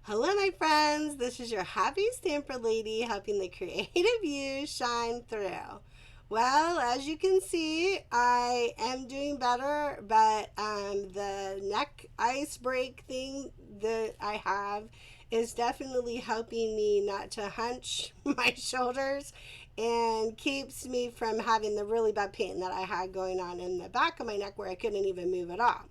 Hello my friends, this is your happy stamper lady helping the creative you shine through. Well, as you can see, I am doing better, but the neck ice break thing that I have is definitely helping me not to hunch my shoulders and keeps me from having the really bad pain that I had going on in the back of my neck where I couldn't even move at all.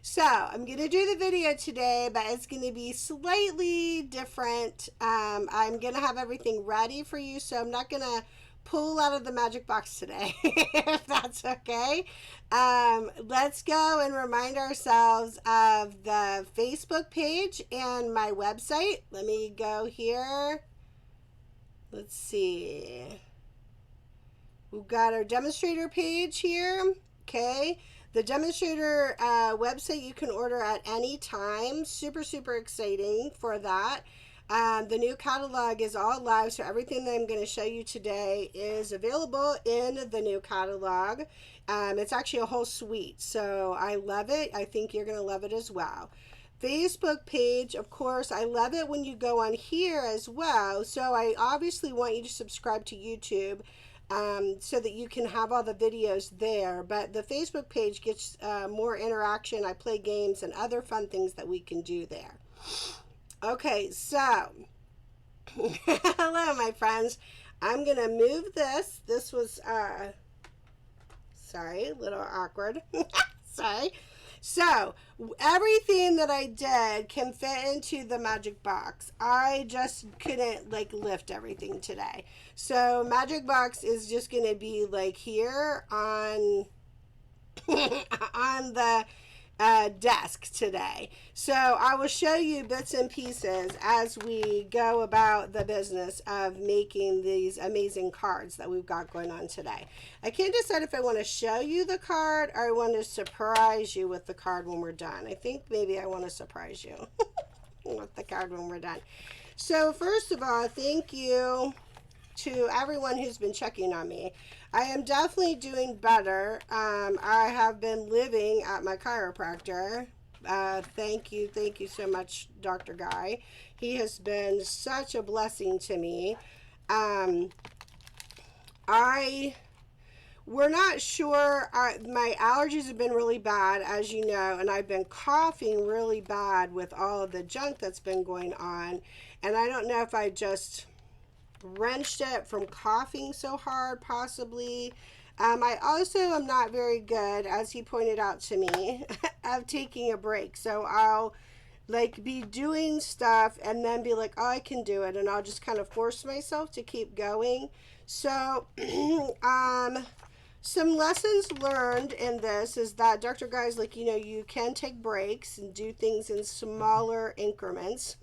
So I'm going to do the video today, but it's going to be slightly different. I'm going to have everything ready for you, so I'm not going to pull out of the magic box today, if that's okay. Let's go and remind ourselves of the Facebook page and my website. Let me go here. Let's see. We've got our demonstrator page here. Okay, the demonstrator website you can order at any time. Super exciting for that. The new catalog is all live, so everything that I'm going to show you today is available in the new catalog. It's actually a whole suite, so I love it. I think you're going to love it as well. Facebook page, of course, I love it when you go on here as well. So I obviously want you to subscribe to YouTube so that you can have all the videos there. But the Facebook page gets more interaction. I play games and other fun things that we can do there. Okay, so hello, my friends. I'm going to move this. This was, sorry, a little awkward. Sorry. So everything that I did can fit into the magic box. I just couldn't lift everything today. So magic box is just going to be here on on the desk today. So I will show you bits and pieces as we go about the business of making these amazing cards that we've got going on today. I can't decide if I want to show you the card or I want to surprise you with the card when we're done. I think maybe I want to surprise you with the card when we're done. So first of all, thank you to everyone who's been checking on me. I am definitely doing better. I have been living at my chiropractor. Thank you so much, Dr. Guy. He has been such a blessing to me. We're not sure. My allergies have been really bad, as you know, and I've been coughing really bad with all of the junk that's been going on. And I don't know if I just wrenched it from coughing so hard, possibly. I also am not very good, as he pointed out to me, of taking a break. So I'll be doing stuff and then be like, oh, I can do it, and I'll just kind of force myself to keep going. So some lessons learned in this is that Dr. Guy's you can take breaks and do things in smaller increments.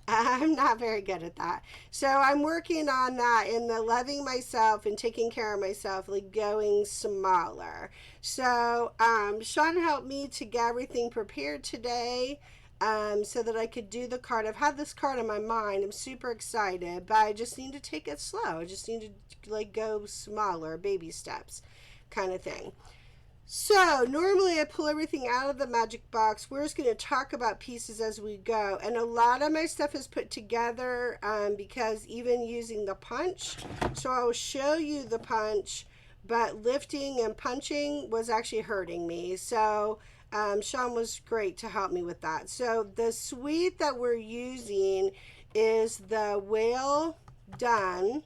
I'm not very good at that. So I'm working on that in the loving myself and taking care of myself, going smaller. So Sean helped me to get everything prepared today so that I could do the card. I've had this card in my mind. I'm super excited, but I just need to take it slow. I just need to go smaller, baby steps kind of thing. So normally I pull everything out of the magic box. We're just going to talk about pieces as we go. And a lot of my stuff is put together because even using the punch. So I'll show you the punch, but lifting and punching was actually hurting me. So Sean was great to help me with that. So the suite that we're using is the Whale Done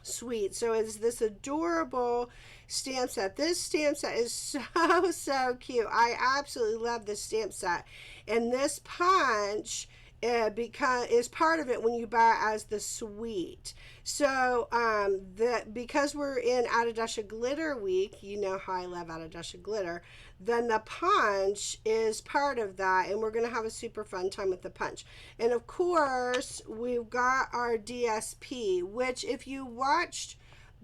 suite. So it's this adorable stamp set. This stamp set is so cute. I absolutely love this stamp set, and this punch is part of it when you buy it as the suite. So because we're in Adadasha Glitter Week, you know how I love Adadasha Glitter, then the punch is part of that, and we're going to have a super fun time with the punch. And of course, we've got our DSP, which if you watched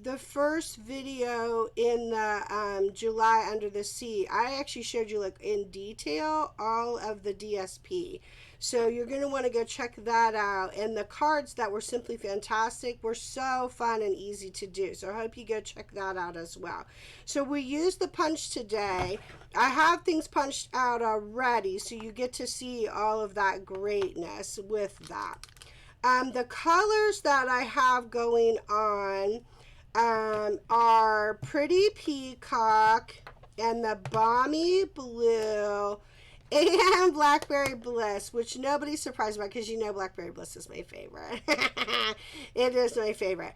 the first video in the July Under the Sea, I actually showed you like in detail all of the DSP. So you're going to want to go check that out. And the cards that were simply fantastic were so fun and easy to do. So I hope you go check that out as well. So we used the punch today. I have things punched out already, so you get to see all of that greatness with that. The colors that I have going on are Pretty Peacock and the Balmy Blue and Blackberry Bliss, which nobody's surprised about because you know Blackberry Bliss is my favorite. It is my favorite.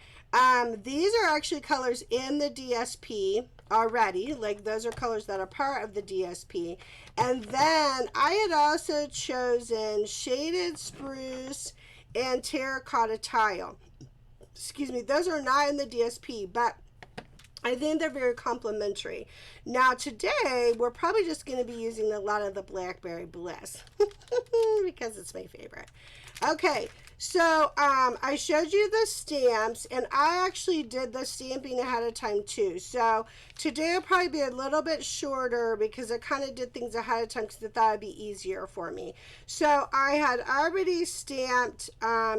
These are actually colors in the DSP already. Like those are colors that are part of the DSP. And then I had also chosen Shaded Spruce and Terracotta Tile. Excuse me, those are not in the DSP, but I think they're very complimentary. Now today, we're probably just going to be using a lot of the Blackberry Bliss because it's my favorite. Okay, so I showed you the stamps, and I actually did the stamping ahead of time too. So today will probably be a little bit shorter because I kind of did things ahead of time because I thought it'd be easier for me. So I had already stamped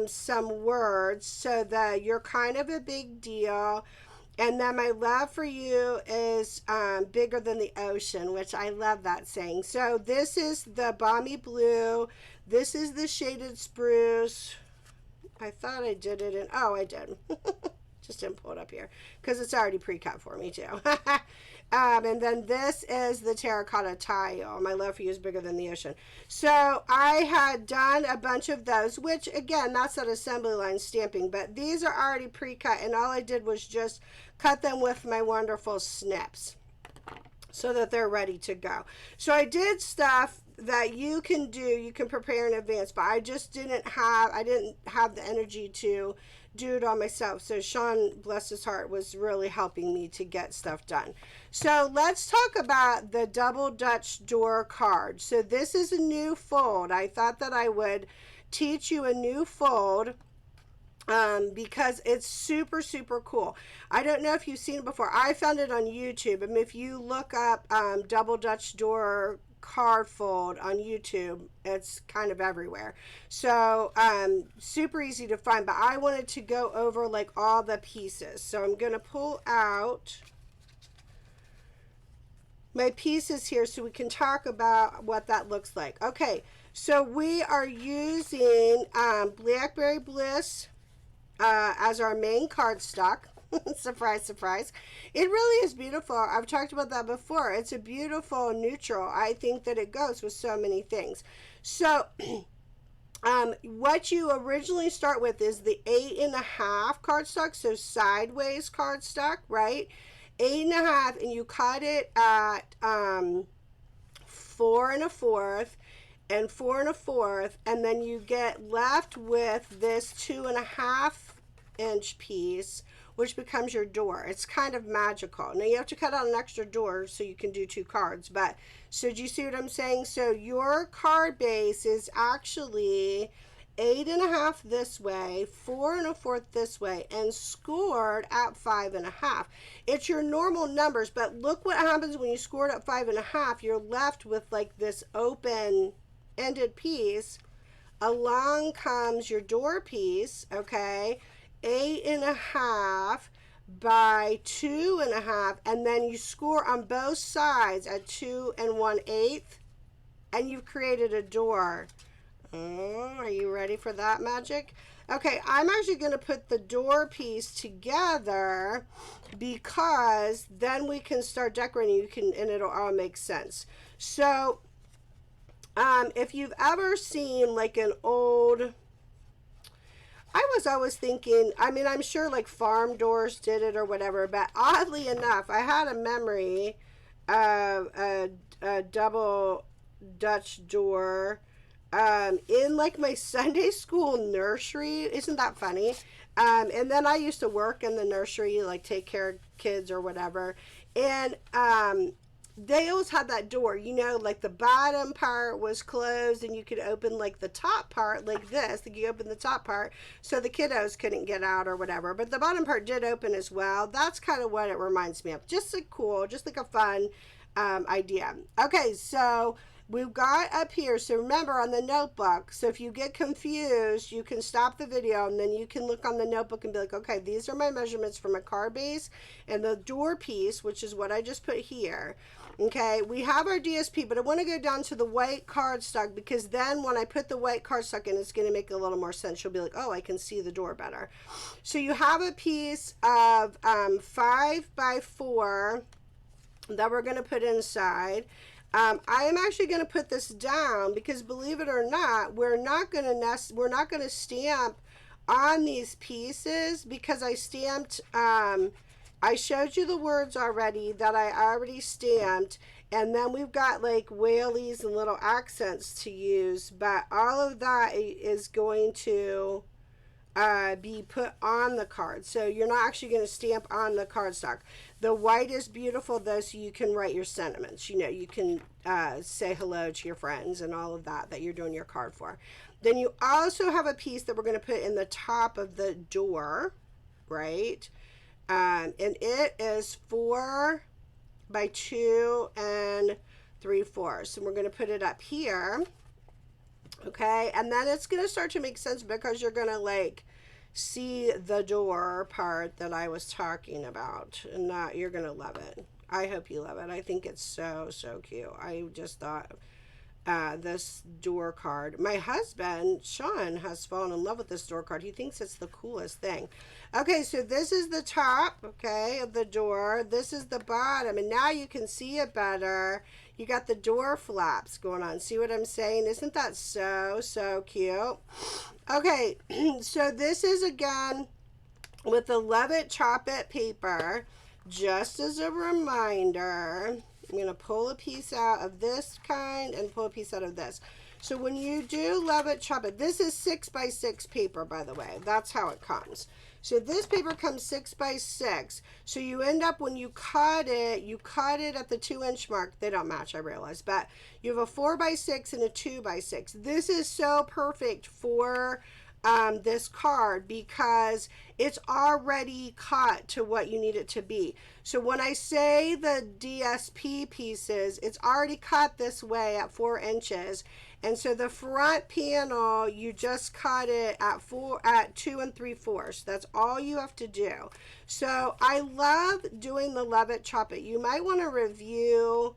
some words so that you're kind of a big deal. And then my love for you is bigger than the ocean, which I love that saying. So this is the Balmy Blue. This is the Shaded Spruce. I thought I did it in, oh, I did. Just didn't pull it up here because it's already pre-cut for me too. And then this is the Terracotta Tile. My love for you is bigger than the ocean. So I had done a bunch of those, which again, that's that assembly line stamping, but these are already pre-cut, and all I did was just cut them with my wonderful snips so that they're ready to go. So I did stuff that you can do, you can prepare in advance, but I just didn't have the energy to do it all myself. So Sean, bless his heart, was really helping me to get stuff done. So let's talk about the double Dutch door card. So this is a new fold. I thought that I would teach you a new fold because it's super, super cool. I don't know if you've seen it before. I found it on YouTube. And if you look up double Dutch door card fold on YouTube, it's kind of everywhere. So super easy to find, but I wanted to go over like all the pieces. So I'm going to pull out my pieces here so we can talk about what that looks like. Okay, so we are using Blackberry Bliss as our main cardstock. Surprise, surprise. It really is beautiful. I've talked about that before. It's a beautiful neutral. I think that it goes with so many things. So what you originally start with is the 8.5 cardstock, so sideways cardstock, right? 8.5, and you cut it at 4 1/4 and 4 1/4, and then you get left with this 2.5-inch piece, which becomes your door. It's kind of magical. Now you have to cut out an extra door so you can do 2 cards, but so do you see what I'm saying? So your card base is actually 8.5 this way, 4 1/4 this way, and scored at 5.5. It's your normal numbers, but look what happens when you score it at 5.5. You're left with like this open-ended piece. Along comes your door piece, okay? 8.5 by 2.5, and then you score on both sides at 2 1/8, and you've created a door. Oh, are you ready for that magic? Okay, I'm actually going to put the door piece together because then we can start decorating. And it'll all make sense. So if you've ever seen like an old, I was always thinking, I mean, I'm sure like farm doors did it or whatever, but oddly enough, I had a memory of a double Dutch door in like my Sunday school nursery. Isn't that funny? And then I used to work in the nursery, like take care of kids or whatever. And they always had that door, you know, like the bottom part was closed and you could open like the top part like this. Like you open the top part so the kiddos couldn't get out or whatever. But the bottom part did open as well. That's kind of what it reminds me of. Just like cool, just like a fun idea. Okay, so we've got up here, so remember on the notebook, so if you get confused, you can stop the video and then you can look on the notebook and be like, okay, these are my measurements for my card base and the door piece, which is what I just put here. Okay, we have our DSP, but I want to go down to the white cardstock because then when I put the white cardstock in, it's going to make a little more sense. You'll be like, oh, I can see the door better. So you have a piece of 5x4 that we're going to put inside. I am actually going to put this down because, believe it or not, we're not going to stamp on these pieces because I stamped. I showed you the words already that I already stamped, and then we've got like whaleys and little accents to use, but all of that is going to be put on the card. So you're not actually going to stamp on the cardstock. The white is beautiful though, so you can write your sentiments. You know, you can say hello to your friends and all of that you're doing your card for. Then you also have a piece that we're going to put in the top of the door, right? And it is 4 by 2 3/4. And we're going to put it up here. Okay, and then it's going to start to make sense because you're going to like see the door part that I was talking about, and you're going to love it. I hope you love it. I think it's so cute. I just thought this door card, my husband Sean has fallen in love with this door card. He thinks it's the coolest thing. Okay, so this is the top, okay, of the door. This is the bottom, and now you can see it better. You got the door flaps going on. See what I'm saying? Isn't that so cute? Okay, so this is again with the Love It Chop It paper. Just as a reminder, I'm going to pull a piece out of this kind and pull a piece out of this. So when you do Love It Chop It, this is 6x6 paper, by the way. That's how it comes. So this paper comes 6x6. So you end up, when you cut it at the 2-inch mark. They don't match, I realize, but you have a 4x6 and a 2x6. This is so perfect for this card because it's already cut to what you need it to be. So when I say the DSP pieces, it's already cut this way at 4 inches. And so the front panel, you just cut it at 2 3/4. That's all you have to do. So I love doing the Love It Chop It. You might want to review,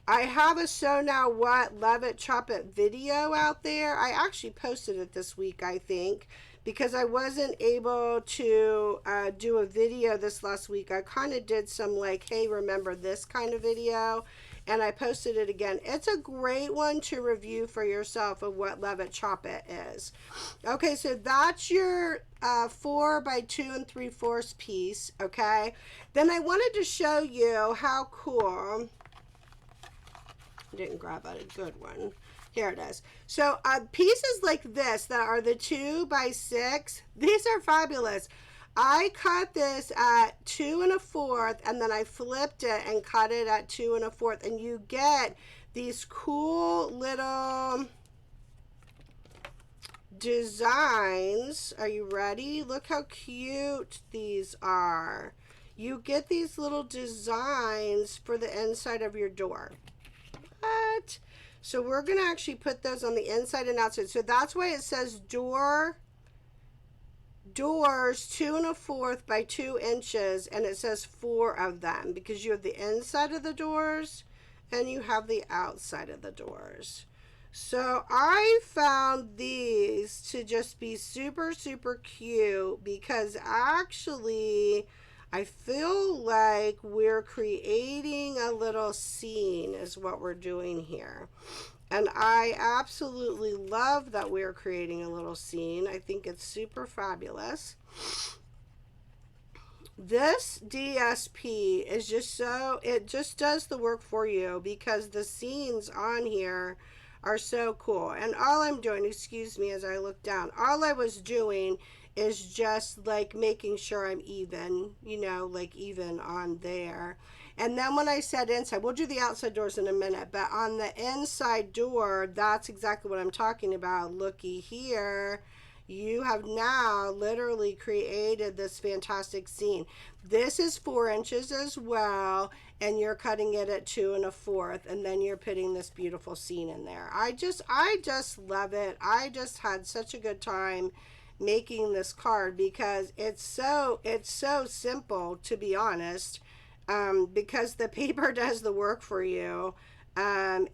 I have a So Now What Love It Chop It video out there. I actually posted it this week, I think, because I wasn't able to do a video this last week. I kind of did some like, hey, remember this kind of video, and I posted it again. It's a great one to review for yourself of what Love It Chop It is. Okay, so that's your 4 by 2 3/4 piece, okay? Then I wanted to show you how cool, didn't grab out a good one. Here it is. So pieces like this that are the 2x6, these are fabulous. I cut this at 2 1/4, and then I flipped it and cut it at 2 1/4, and you get these cool little designs. Are you ready? Look how cute these are. You get these little designs for the inside of your door. What? So we're going to actually put those on the inside and outside. So that's why it says doors 2 1/4 by 2 inches, and it says 4 of them, because you have the inside of the doors and you have the outside of the doors. So I found these to just be super cute because actually I feel like we're creating a little scene is what we're doing here. And I absolutely love that we're creating a little scene. I think it's super fabulous. This DSP is just it just does the work for you because the scenes on here are so cool. And all I'm doing, excuse me as I look down, all I was doing is just like making sure I'm even, you know, like even on there. And then when I said inside, we'll do the outside doors in a minute, but on the inside door, that's exactly what I'm talking about. Looky here. You have now literally created this fantastic scene. This is 4 inches as well, and you're cutting it at 2 1/4, and then you're putting this beautiful scene in there. I just love it. I just had such a good time making this card because it's so simple, to be honest, because the paper does the work for you. And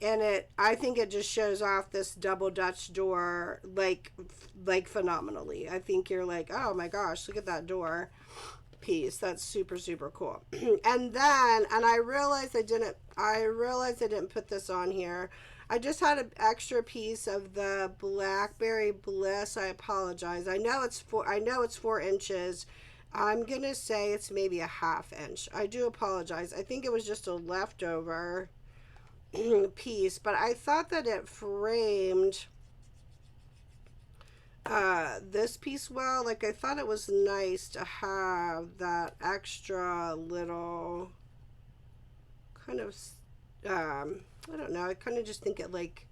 I think it just shows off this double Dutch door like phenomenally. I think you're like, oh my gosh, look at that door piece. That's super, super cool. And I realized I didn't put this on here. I just had an extra piece of the Blackberry Bliss. I apologize. I know it's 4 inches. I'm gonna say it's maybe a 1/2 inch. I do apologize. I think it was just a leftover piece, but I thought that it framed this piece well. Like, I thought it was nice to have that extra little kind of I don't know, I kind of just think it like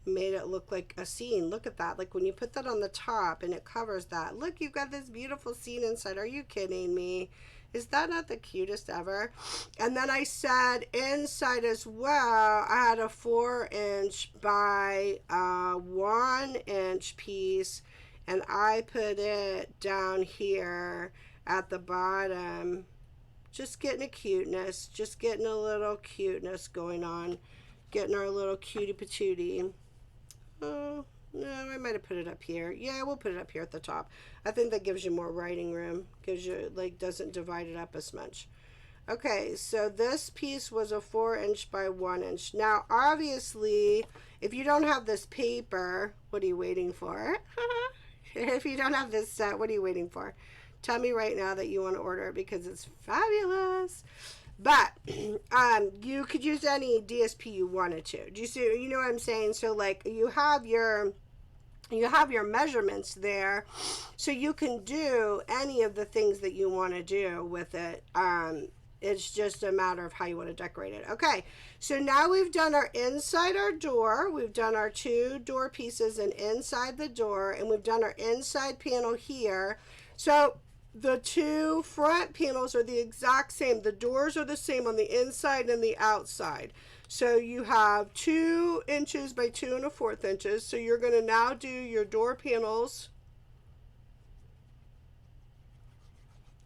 made it look like a scene. Look at that. Like when you put that on the top and it covers that, look, you've got this beautiful scene inside. Are you kidding me? Is that not the cutest ever? And then I said inside as well, I had a 4 inch by 1 inch piece, and I put it down here at the bottom. Just getting a cuteness, just getting a little cuteness going on, getting our little cutie patootie. Oh, no, I might have put it up here. Yeah, we'll put it up here at the top. I think that gives you more writing room, gives you, like, doesn't divide it up as much. Okay, so this piece was a 4 inch by 1 inch. Now, obviously, if you don't have this paper, what are you waiting for? If you don't have this set, what are you waiting for? Tell me right now that you want to order it because it's fabulous. But you could use any DSP you wanted to. Do you see? You know what I'm saying? So like you have your measurements there, so you can do any of the things that you want to do with it. It's just a matter of how you want to decorate it. Okay, so now we've done our inside our door. We've done our 2 door pieces and inside the door, and we've done our inside panel here. So the 2 front panels are the exact same. The doors are the same on the inside and the outside. So you have 2 inches by 2 1/4 inches. So you're going to now do your door panels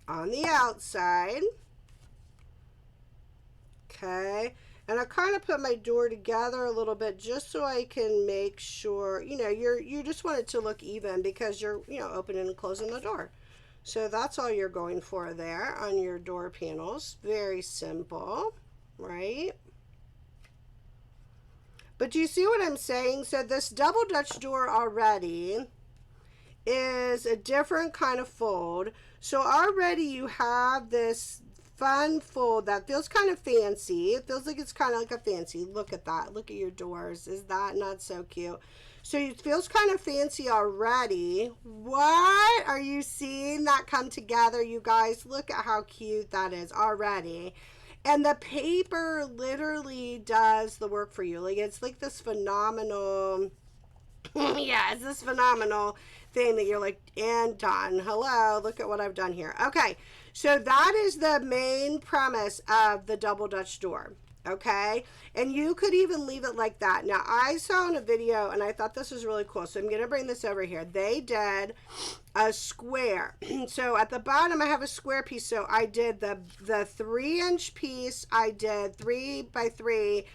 on the outside. Okay. And I kind of put my door together a little bit just so I can make sure, you know, you just want it to look even because you're, you know, opening and closing the door. So that's all you're going for there on your door panels. Very simple, right? But do you see what I'm saying? So this double Dutch door already is a different kind of fold. So already you have this fun fold that feels kind of fancy. It feels like it's kind of like a fancy. Look at that. Look at your doors. Is that not so cute? So it feels kind of fancy already. What? Are you seeing that come together, you guys? Look at how cute that is already. And the paper literally does the work for you. Like, it's like this phenomenal, yeah, it's this phenomenal thing that you're like, and done. Hello, look at what I've done here. Okay, so that is the main premise of the double Dutch door. Okay, and you could even leave it like that. Now I saw in a video and I thought this was really cool, so I'm gonna bring this over here. They did a square. So at the bottom I have a square piece. So I did the 3 inch piece. I did 3 by 3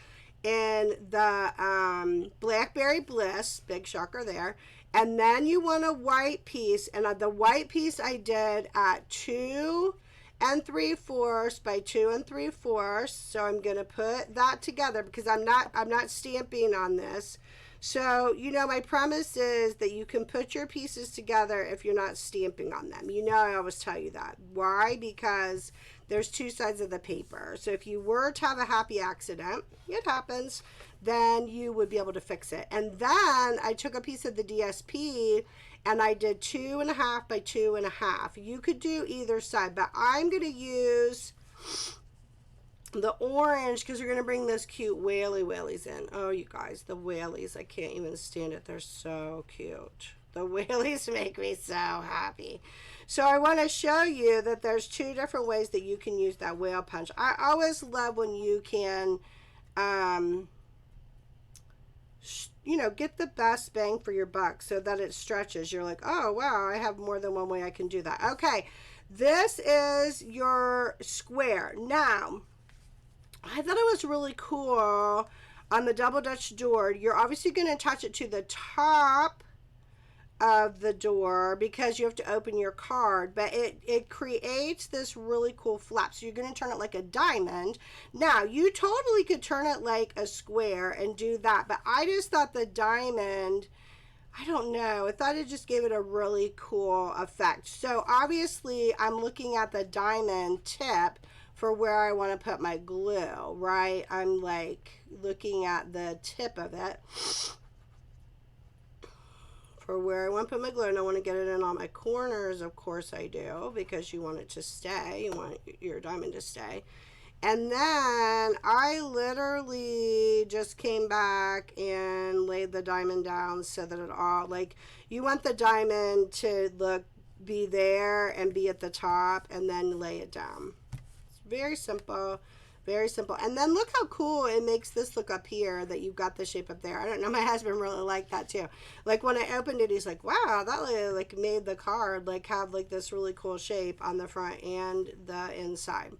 in the Blackberry Bliss, big shocker there. And then you want a white piece, and the white piece I did at 2 3/4 by 2 3/4. So I'm gonna put that together because I'm not stamping on this. So, you know, my premise is that you can put your pieces together if you're not stamping on them. You know, I always tell you that. Why? Because there's two sides of the paper. So if you were to have a happy accident, it happens, then you would be able to fix it. And then I took a piece of the DSP and I did 2.5 by 2.5. You could do either side, but I'm going to use the orange because we're going to bring those cute whaley-whaleys in. Oh, you guys, the whaleys, I can't even stand it. They're so cute. The whaleys make me so happy. So I want to show you that there's two different ways that you can use that whale punch. I always love when you can, you know, get the best bang for your buck so that it stretches. You're like, oh, wow, I have more than one way I can do that. Okay, this is your square. Now, I thought it was really cool on the double Dutch door. You're obviously going to attach it to the top of the door because you have to open your card, but it creates this really cool flap. So you're going to turn it like a diamond. Now, you totally could turn it like a square and do that, but I just thought the diamond, I don't know, I thought it just gave it a really cool effect. So obviously I'm looking at the diamond tip for where I want to put my glue, right? I'm like looking at the tip of it for where I want to put my glue, and I want to get it in all my corners. Of course I do, because you want it to stay. You want your diamond to stay. And then I literally just came back and laid the diamond down so that it all, like, you want the diamond to be there and be at the top, and then lay it down. It's very simple. Very simple. And then look how cool it makes this look up here that you've got the shape up there. I don't know, my husband really liked that too. Like when I opened it, he's like, wow, that really like made the card like have like this really cool shape on the front and the inside.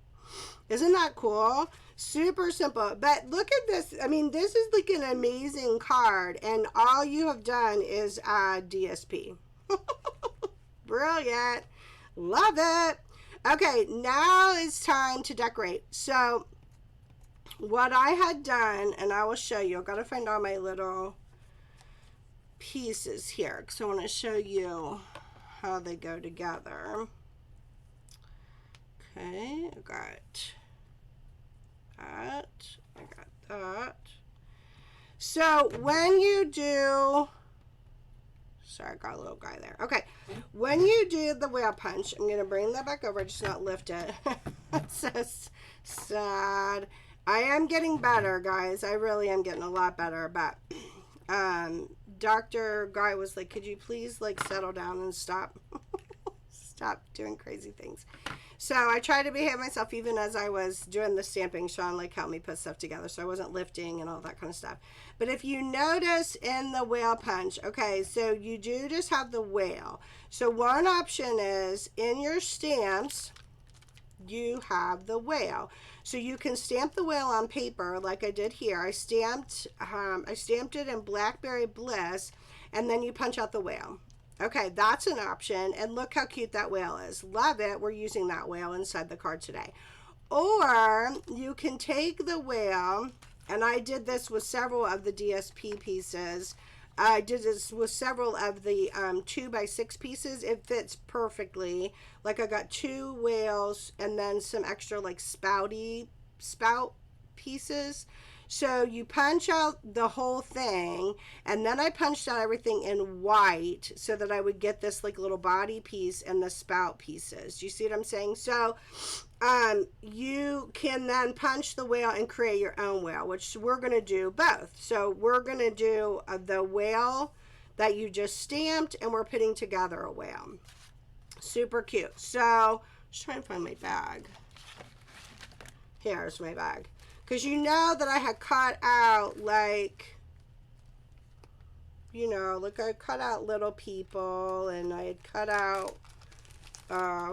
Isn't that cool? Super simple. But look at this. I mean, this is like an amazing card, and all you have done is add DSP. Brilliant. Love it. Okay, now it's time to decorate. So what I had done, and I will show you, I've got to find all my little pieces here because I want to show you how they go together. Okay, I got that, I got that. So when you do, sorry, I got a little guy there. Okay, when you do the whale punch, I'm going to bring that back over, just not lift it. It's so sad. I am getting better, guys. I really am getting a lot better, but Dr. Guy was like, could you please like settle down and stop stop doing crazy things. So I tried to behave myself even as I was doing the stamping. Sean like helped me put stuff together, so I wasn't lifting and all that kind of stuff. But if you notice in the whale punch, okay, so you do just have the whale. So one option is in your stamps, you have the whale. So you can stamp the whale on paper like I did here. I stamped it in Blackberry Bliss, and then you punch out the whale. Okay, that's an option, and look how cute that whale is. Love it. We're using that whale inside the card today. Or you can take the whale, and I did this with several of the DSP pieces. I did this with several of the 2x6 pieces. It fits perfectly. Like I got 2 whales and then some extra like spout pieces. So you punch out the whole thing, and then I punched out everything in white so that I would get this like little body piece and the spout pieces. Do you see what I'm saying? So you can then punch the whale and create your own whale, which we're going to do both. So we're going to do the whale that you just stamped, and we're putting together a whale. Super cute. So just trying to find my bag. Here's my bag. Because you know that I had cut out, like, you know, like I cut out little people, and I had cut out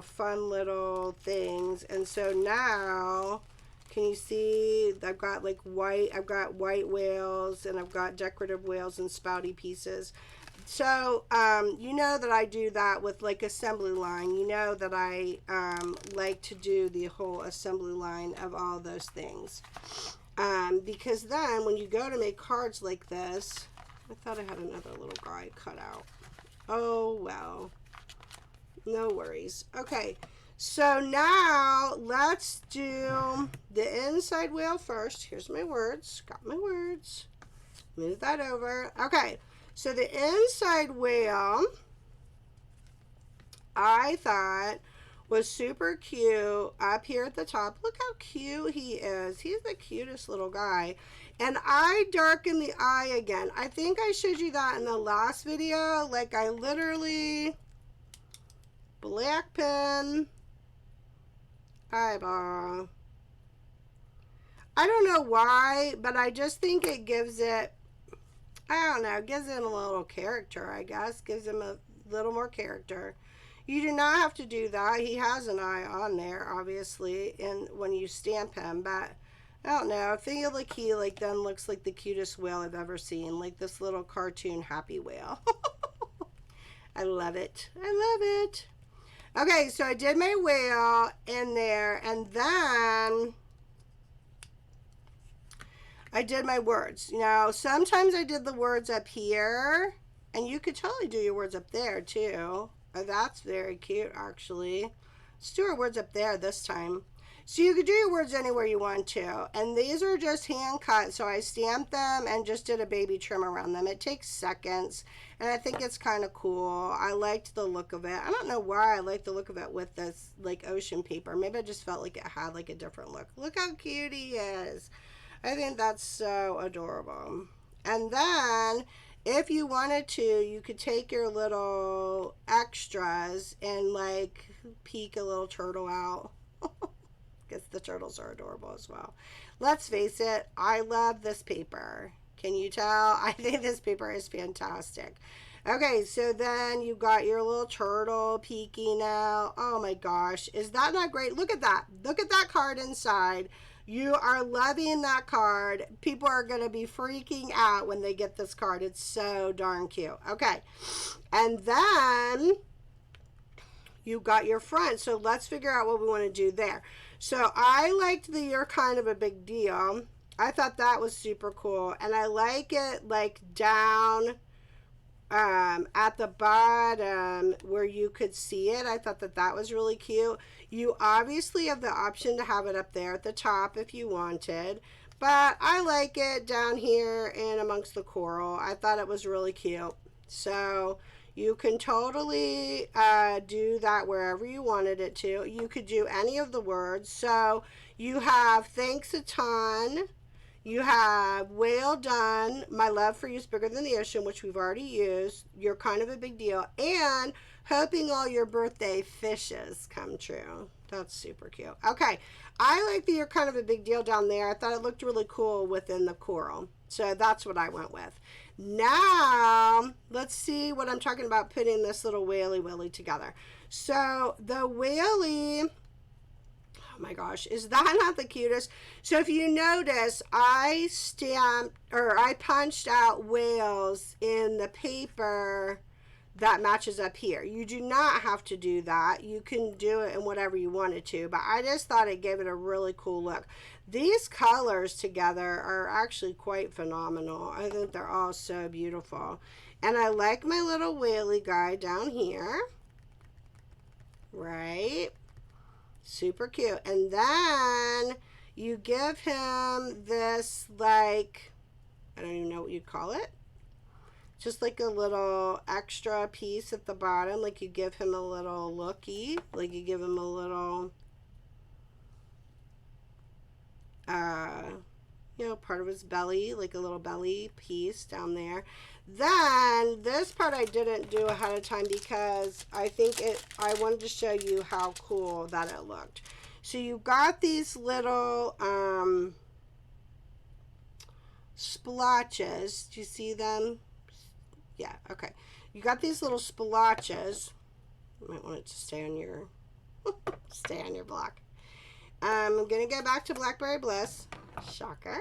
fun little things. And so now, can you see, I've got like I've got white whales, and I've got decorative whales and spouty pieces. So, you know that I do that with like assembly line. You know that I like to do the whole assembly line of all those things. Because then when you go to make cards like this, I thought I had another little guy cut out. Oh, well, no worries. Okay, So now let's do the inside whale first. Here's my words. Got my words. Move that over. Okay, so the inside whale, I thought was super cute up here at the top. Look how cute he is. He's the cutest little guy. And I darkened the eye again. I think I showed you that in the last video. Like I literally black pen eyeball. I don't know why, but I just think it gives it, I don't know, gives him a little character, I guess. Gives him a little more character. You do not have to do that. He has an eye on there, obviously, and when you stamp him, but I don't know. I feel like he then looks like the cutest whale I've ever seen, like this little cartoon happy whale. I love it. I love it. Okay, so I did my whale in there, and then I did my words. Now, sometimes I did the words up here, and you could totally do your words up there too. Oh, that's very cute, actually. Let's do our words up there this time. So you could do your words anywhere you want to. And these are just hand cut, so I stamped them and just did a baby trim around them. It takes seconds, and I think it's kind of cool. I liked the look of it. I don't know why I like the look of it with this like ocean paper. Maybe I just felt like it had like a different look. Look how cute he is. I think that's so adorable. And then if you wanted to, you could take your little extras and like peek a little turtle out. Because the turtles are adorable as well. Let's face it, I love this paper. Can you tell? I think this paper is fantastic. Okay, so then you got your little turtle peeking out. Oh my gosh, is that not great? Look at that. Look at that card inside. You are loving that card. People are going to be freaking out when they get this card. It's so darn cute. Okay. And then you got your front. So let's figure out what we want to do there. So I liked the You're Kind of a Big Deal. I thought that was super cool. And I like it like down at the bottom where you could see it. I thought that that was really cute. You obviously have the option to have it up there at the top if you wanted, but I like it down here and amongst the coral. I thought it was really cute. So you can totally do that wherever you wanted it to. You could do any of the words. So you have thanks a ton. You have whale done, my love for you is bigger than the ocean, which we've already used. You're kind of a big deal. And hoping all your birthday fishes come true. That's super cute. Okay, I like that you're kind of a big deal down there. I thought it looked really cool within the coral. So that's what I went with. Now, let's see what I'm talking about putting this little whaley willy together. So the whaley... Oh my gosh, is that not the cutest? So if you notice, I punched out whales in the paper that matches up here. You do not have to do that. You can do it in whatever you wanted to, but I just thought it gave it a really cool look. These colors together are actually quite phenomenal. I think they're all so beautiful. And I like my little whaley guy down here. Right? Super cute. And then you give him this, like, I don't even know what you'd call it. Just like a little extra piece at the bottom. Like you give him a little looky. Like you give him a little, part of his belly. Like a little belly piece down there. Then this part I didn't do ahead of time because I wanted to show you how cool that it looked. So you got these little splotches. Do you see them? Yeah, okay. You got these little splotches. You might want it to stay on your block. I'm gonna go back to Blackberry Bliss. Shocker.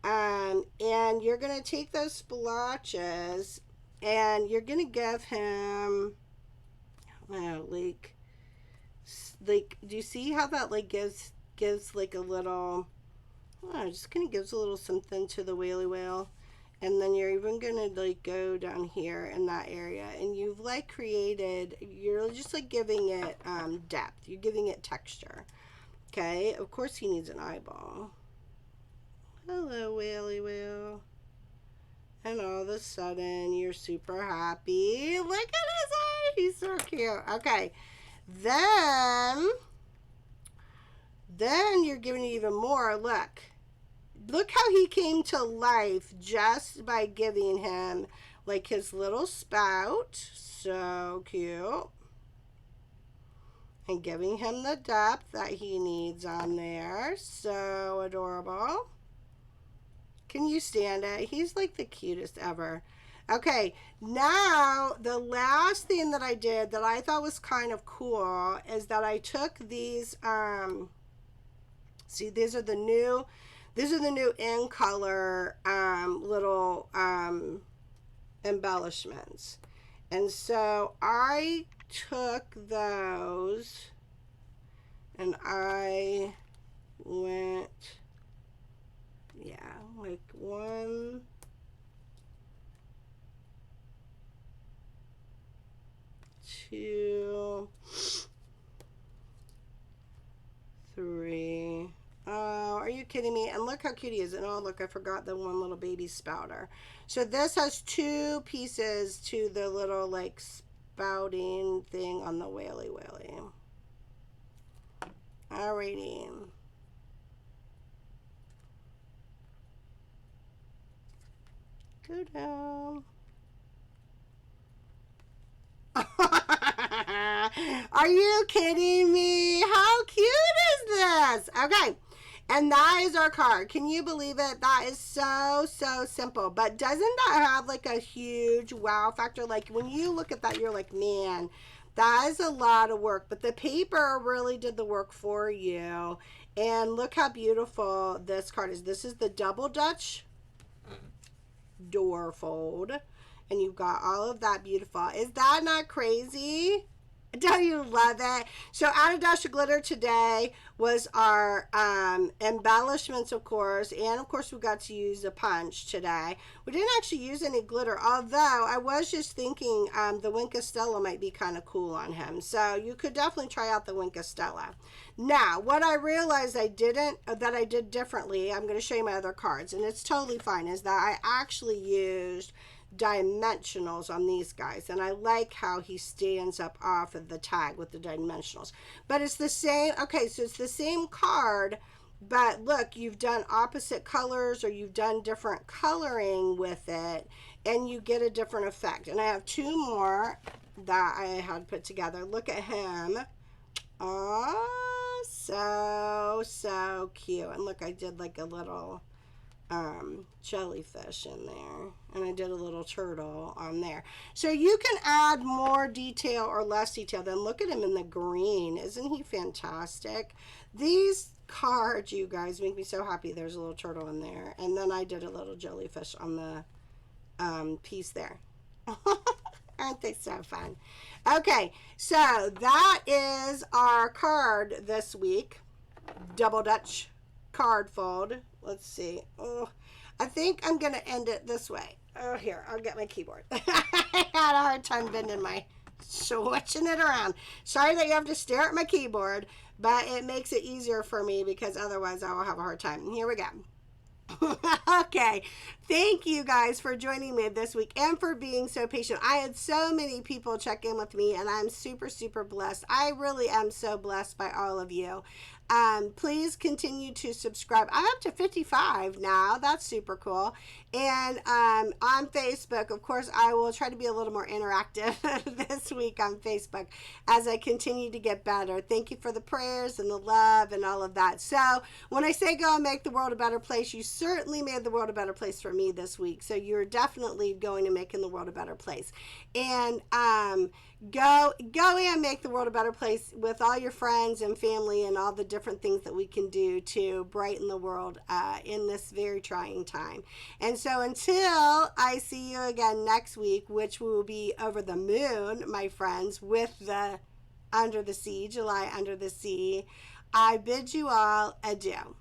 And you're going to take those splotches and you're going to give him, I don't know, like, do you see how that like gives like a little, I don't know, just kind of gives a little something to the whaley whale. And then you're even gonna like go down here in that area, and you've like created, you're just like giving it depth, you're giving it texture. Okay, of course he needs an eyeball. Hello, Whaley Whale. And all of a sudden you're super happy. Look at his eye, he's so cute. Okay, then you're giving it even more. Look how he came to life just by giving him like his little spout. So cute. And giving him the depth that he needs on there. So adorable. Can you stand it? He's like the cutest ever. Okay, now the last thing that I did that I thought was kind of cool is that I took these, see, these are the new in color little embellishments. And so I took those and I went, yeah, like 1, 2, 3. Oh, are you kidding me? And look how cute he is. And oh, look, I forgot the one little baby spouter. So this has 2 pieces to the little like spouting thing on the whaley whaley. Alrighty. Go down. Are you kidding me? How cute is this? Okay. And that is our card. Can you believe it? That is so, so simple. But doesn't that have like a huge wow factor? Like when you look at that, you're like, man, that is a lot of work. But the paper really did the work for you. And look how beautiful this card is. This is the double Dutch door fold. And you've got all of that beautiful. Is that not crazy? Don't you love it? So Add a Dash of Glitter today was our embellishments, of course. And, of course, we got to use a punch today. We didn't actually use any glitter, although I was just thinking the Wink Stella might be kind of cool on him. So you could definitely try out the Wink Stella. Now, what I realized I did differently, I'm going to show you my other cards, and it's totally fine, is that I actually used dimensionals on these guys, and I like how he stands up off of the tag with the dimensionals. But it's the same, okay, so it's the same card, but look, you've done opposite colors or you've done different coloring with it, and you get a different effect. And I have 2 more that I had put together. Look at him. Oh, so cute. And look, I did like a little jellyfish in there, and I did a little turtle on there. So you can add more detail or less detail. Then look at him in the green. Isn't he fantastic? These cards, you guys, make me so happy. There's a little turtle in there, and then I did a little jellyfish on the piece there. Aren't they so fun? Okay, so that is our card this week. Double Dutch card fold. Let's see. Oh, I think I'm going to end it this way. Oh, here, I'll get my keyboard. I had a hard time bending my, switching it around. Sorry that you have to stare at my keyboard, but it makes it easier for me because otherwise I will have a hard time. Here we go. Okay, thank you guys for joining me this week and for being so patient. I had so many people check in with me, and I'm super blessed. I really am so blessed by all of you. Please continue to subscribe. I'm up to 55 now. That's super cool. And on Facebook, of course, I will try to be a little more interactive this week on Facebook as I continue to get better. Thank you for the prayers and the love and all of that. So when I say go and make the world a better place, you certainly made the world a better place for me this week. So you're definitely going to making the world a better place. And go and make the world a better place with all your friends and family and all the different things that we can do to brighten the world in this very trying time. And so until I see you again next week, which will be over the moon, my friends, with the Under the Sea, July Under the Sea, I bid you all adieu.